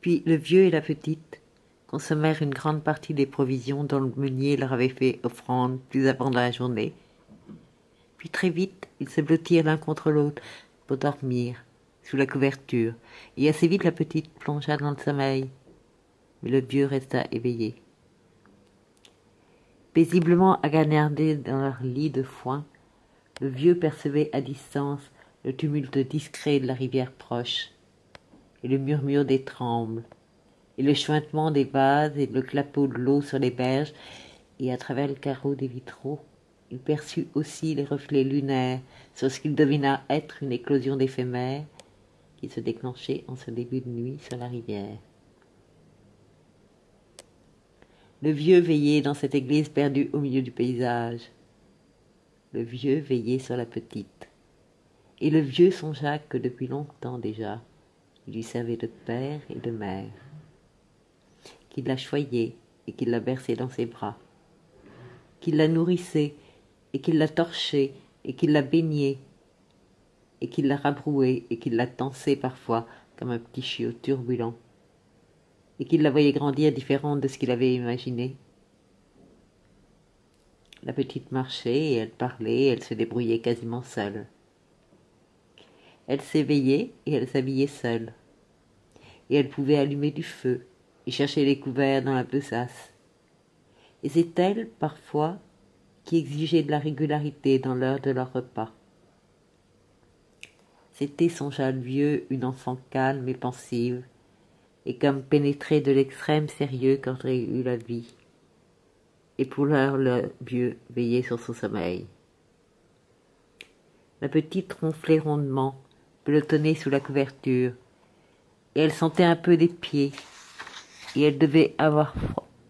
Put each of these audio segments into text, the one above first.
Puis le vieux et la petite consommèrent une grande partie des provisions dont le meunier leur avait fait offrande plus avant dans la journée. Puis très vite, ils se blottirent l'un contre l'autre pour dormir sous la couverture, et assez vite la petite plongea dans le sommeil, mais le vieux resta éveillé. Paisiblement aganardés dans leur lit de foin, le vieux percevait à distance le tumulte discret de la rivière proche, et le murmure des trembles, et le chuintement des vases et le clapot de l'eau sur les berges, et à travers le carreau des vitraux, il perçut aussi les reflets lunaires sur ce qu'il devina être une éclosion d'éphémères qui se déclenchait en ce début de nuit sur la rivière. Le vieux veillait dans cette église perdue au milieu du paysage. Le vieux veillait sur la petite. Et le vieux songea que depuis longtemps déjà, il lui servait de père et de mère, qu'il la choyait et qu'il la berçait dans ses bras, qu'il la nourrissait et qu'il la torchait et qu'il la baignait et qu'il la rabrouait et qu'il la tensait parfois comme un petit chiot turbulent, et qu'il la voyait grandir différente de ce qu'il avait imaginé. La petite marchait et elle parlait et elle se débrouillait quasiment seule. Elle s'éveillait et elle s'habillait seule, et elle pouvait allumer du feu et chercher les couverts dans la besace. Et c'est elle, parfois, qui exigeait de la régularité dans l'heure de leur repas. C'était, songea le vieux, une enfant calme et pensive, et comme pénétrée de l'extrême sérieux qu'aurait eu la vie. Et pour l'heure, le vieux veillait sur son sommeil. La petite ronflait rondement, pelotonnée sous la couverture, et elle sentait un peu des pieds, et elle devait avoir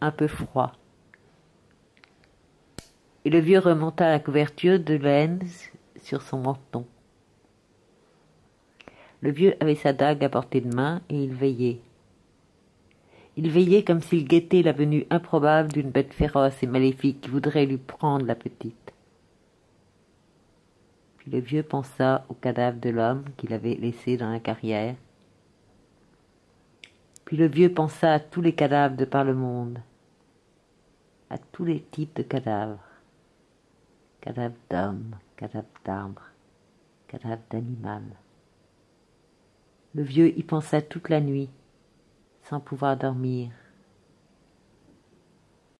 un peu froid. Et le vieux remonta la couverture de laine sur son menton. Le vieux avait sa dague à portée de main, et il veillait. Il veillait comme s'il guettait la venue improbable d'une bête féroce et maléfique qui voudrait lui prendre la petite. Puis le vieux pensa au cadavre de l'homme qu'il avait laissé dans la carrière. Puis le vieux pensa à tous les cadavres de par le monde, à tous les types de cadavres. Cadavres d'hommes, cadavres d'arbres, cadavres d'animal. Le vieux y pensa toute la nuit, sans pouvoir dormir.